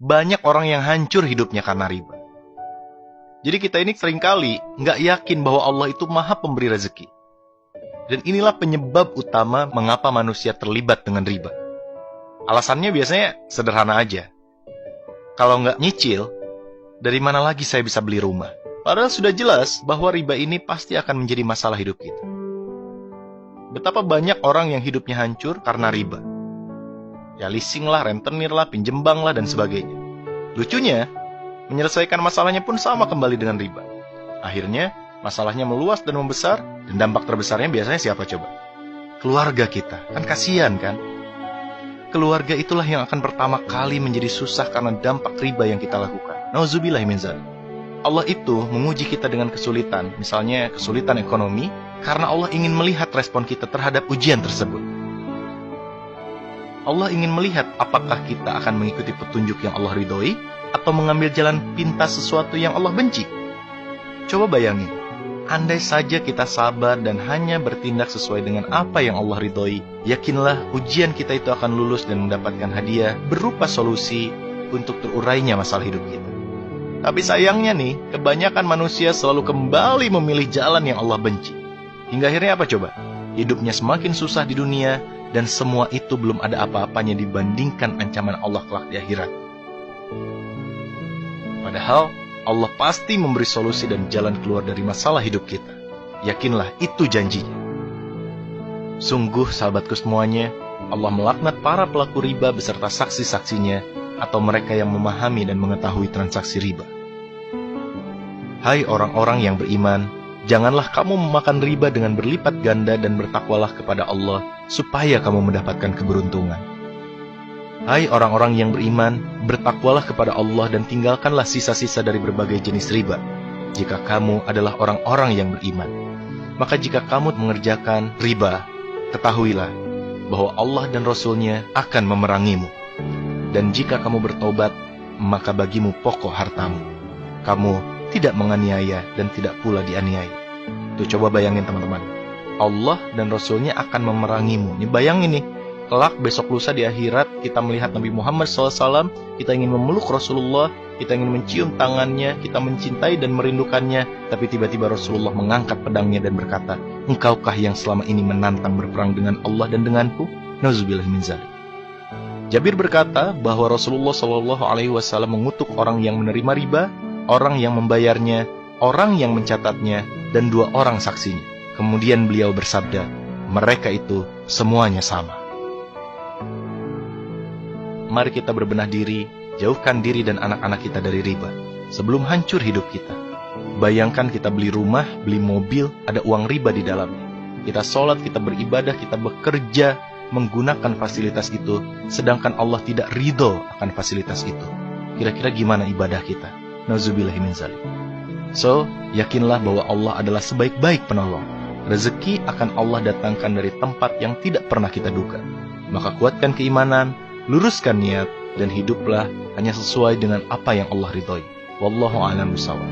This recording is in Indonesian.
Banyak orang yang hancur hidupnya karena riba. Jadi kita ini seringkali nggak yakin bahwa Allah itu maha pemberi rezeki. Dan inilah penyebab utama mengapa manusia terlibat dengan riba. Alasannya biasanya sederhana aja. Kalau nggak nyicil, dari mana lagi saya bisa beli rumah? Padahal sudah jelas bahwa riba ini pasti akan menjadi masalah hidup kita. Betapa banyak orang yang hidupnya hancur karena riba. Ya leasing lah, rentenir lah, pinjem bank lah, dan sebagainya. Lucunya, menyelesaikan masalahnya pun sama kembali dengan riba. Akhirnya, masalahnya meluas dan membesar, dan dampak terbesarnya biasanya siapa coba? Keluarga kita. Kan kasihan kan? Keluarga itulah yang akan pertama kali menjadi susah karena dampak riba yang kita lakukan. Nauzubillah min dzalik. Allah itu menguji kita dengan kesulitan, misalnya kesulitan ekonomi, karena Allah ingin melihat respon kita terhadap ujian tersebut. Allah ingin melihat apakah kita akan mengikuti petunjuk yang Allah ridhoi, atau mengambil jalan pintas sesuatu yang Allah benci. Coba bayangin, andai saja kita sabar dan hanya bertindak sesuai dengan apa yang Allah ridhoi, yakinlah ujian kita itu akan lulus dan mendapatkan hadiah berupa solusi untuk terurainya masalah hidup kita. Tapi sayangnya nih, kebanyakan manusia selalu kembali memilih jalan yang Allah benci. Hingga akhirnya apa coba? Hidupnya semakin susah di dunia, dan semua itu belum ada apa-apanya dibandingkan ancaman Allah kelak di akhirat. Padahal Allah pasti memberi solusi dan jalan keluar dari masalah hidup kita. Yakinlah itu janjinya. Sungguh sahabatku semuanya, Allah melaknat para pelaku riba beserta saksi-saksinya, atau mereka yang memahami dan mengetahui transaksi riba. Hai orang-orang yang beriman, janganlah kamu memakan riba dengan berlipat ganda dan bertakwalah kepada Allah, supaya kamu mendapatkan keberuntungan. Hai orang-orang yang beriman, bertakwalah kepada Allah dan tinggalkanlah sisa-sisa dari berbagai jenis riba, jika kamu adalah orang-orang yang beriman. Maka jika kamu mengerjakan riba, ketahuilah bahwa Allah dan Rasul-Nya akan memerangimu. Dan jika kamu bertobat, maka bagimu pokok hartamu. Kamu tidak menganiaya dan tidak pula dianiaya. Tuh coba bayangin teman-teman, Allah dan Rasul-Nya akan memerangimu. Ini bayangin nih, kelak besok lusa di akhirat kita melihat Nabi Muhammad SAW, kita ingin memeluk Rasulullah, kita ingin mencium tangannya, kita mencintai dan merindukannya, tapi tiba-tiba Rasulullah mengangkat pedangnya dan berkata, engkaukah yang selama ini menantang berperang dengan Allah dan denganku? Nauzubillah min dzalik. Jabir berkata bahwa Rasulullah SAW mengutuk orang yang menerima riba, orang yang membayarnya, orang yang mencatatnya, dan 2 orang saksinya. Kemudian beliau bersabda, mereka itu semuanya sama. Mari kita berbenah diri, jauhkan diri dan anak-anak kita dari riba, sebelum hancur hidup kita. Bayangkan kita beli rumah, beli mobil, ada uang riba di dalamnya. Kita sholat, kita beribadah, kita bekerja, menggunakan fasilitas itu, sedangkan Allah tidak ridho akan fasilitas itu. Kira-kira gimana ibadah kita? Nauzubillahi min dzalik. So, yakinlah bahwa Allah adalah sebaik-baik penolong. Rezeki akan Allah datangkan dari tempat yang tidak pernah kita duga. Maka kuatkan keimanan, luruskan niat, dan hiduplah hanya sesuai dengan apa yang Allah ridhoi. Wallahu a'lam bishawab.